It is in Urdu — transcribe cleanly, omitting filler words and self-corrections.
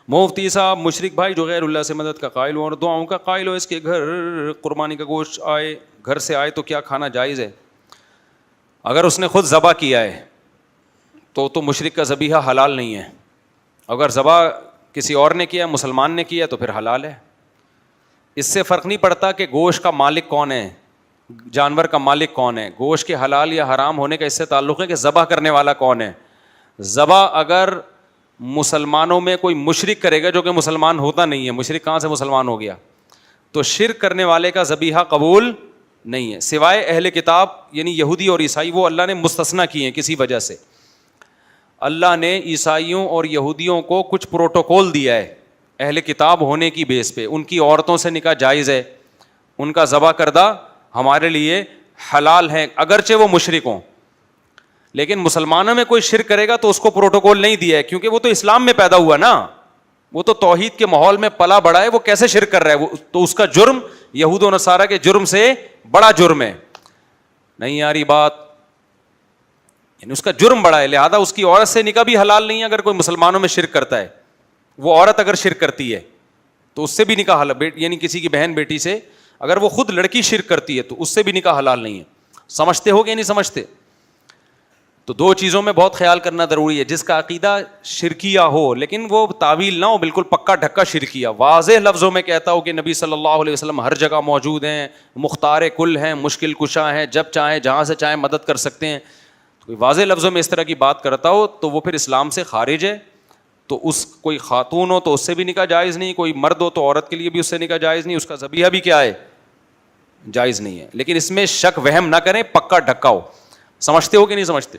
مفتی صاحب مشرک بھائی جو غیر اللہ سے مدد کا قائل ہو اور دعاؤں کا قائل ہو، اس کے گھر قربانی کا گوشت گھر سے آئے تو کیا کھانا جائز ہے؟ اگر اس نے خود ذبح کیا ہے تو مشرک کا ذبیحہ حلال نہیں ہے. اگر ذبح کسی اور نے کیا، مسلمان نے کیا، تو پھر حلال ہے. اس سے فرق نہیں پڑتا کہ گوشت کا مالک کون ہے، جانور کا مالک کون ہے. گوشت کے حلال یا حرام ہونے کا اس سے تعلق ہے کہ ذبح کرنے والا کون ہے. ذبح اگر مسلمانوں میں کوئی مشرک کرے گا جو کہ مسلمان ہوتا نہیں ہے، مشرک کہاں سے مسلمان ہو گیا، تو شرک کرنے والے کا ذبیحہ قبول نہیں ہے، سوائے اہل کتاب یعنی یہودی اور عیسائی. وہ اللہ نے مستثنیٰ کیے ہیں کسی وجہ سے. اللہ نے عیسائیوں اور یہودیوں کو کچھ پروٹوکول دیا ہے اہل کتاب ہونے کی بیس پہ. ان کی عورتوں سے نکاح جائز ہے، ان کا ذبح کردہ ہمارے لیے حلال ہے اگرچہ وہ مشرک ہوں. لیکن مسلمانوں میں کوئی شرک کرے گا تو اس کو پروٹوکول نہیں دیا ہے، کیونکہ وہ تو اسلام میں پیدا ہوا نا، وہ تو توحید کے ماحول میں پلا بڑا ہے. وہ کیسے شرک کر رہا ہے؟ تو اس کا جرم یہود و نصارہ کے جرم سے بڑا جرم ہے. نہیں آ رہی بات؟ یعنی اس کا جرم بڑا ہے، لہذا اس کی عورت سے نکاح بھی حلال نہیں ہے اگر کوئی مسلمانوں میں شرک کرتا ہے. وہ عورت اگر شرک کرتی ہے تو اس سے بھی نکاح حلال، یعنی کسی کی بہن بیٹی سے اگر وہ خود لڑکی شرک کرتی ہے تو اس سے بھی نکاح حلال نہیں ہے. سمجھتے ہو کہ نہیں سمجھتے؟ تو دو چیزوں میں بہت خیال کرنا ضروری ہے. جس کا عقیدہ شرکیہ ہو لیکن وہ تعویل نہ ہو، بالکل پکا ڈھکا شرکیہ، واضح لفظوں میں کہتا ہو کہ نبی صلی اللہ علیہ وسلم ہر جگہ موجود ہیں، مختار کل ہیں، مشکل کشا ہیں، جب چاہیں جہاں سے چاہیں مدد کر سکتے ہیں. کوئی واضح لفظوں میں اس طرح کی بات کرتا ہو تو وہ پھر اسلام سے خارج ہے. تو اس کوئی خاتون ہو تو اس سے بھی نکاح جائز نہیں، کوئی مرد ہو تو عورت کے لیے بھی اس سے نکاح جائز نہیں، اس کا ذبیحہ بھی کیا ہے؟ جائز نہیں ہے. لیکن اس میں شک وہم نہ کریں، پکا ڈھکا ہو. سمجھتے ہو کہ نہیں سمجھتے؟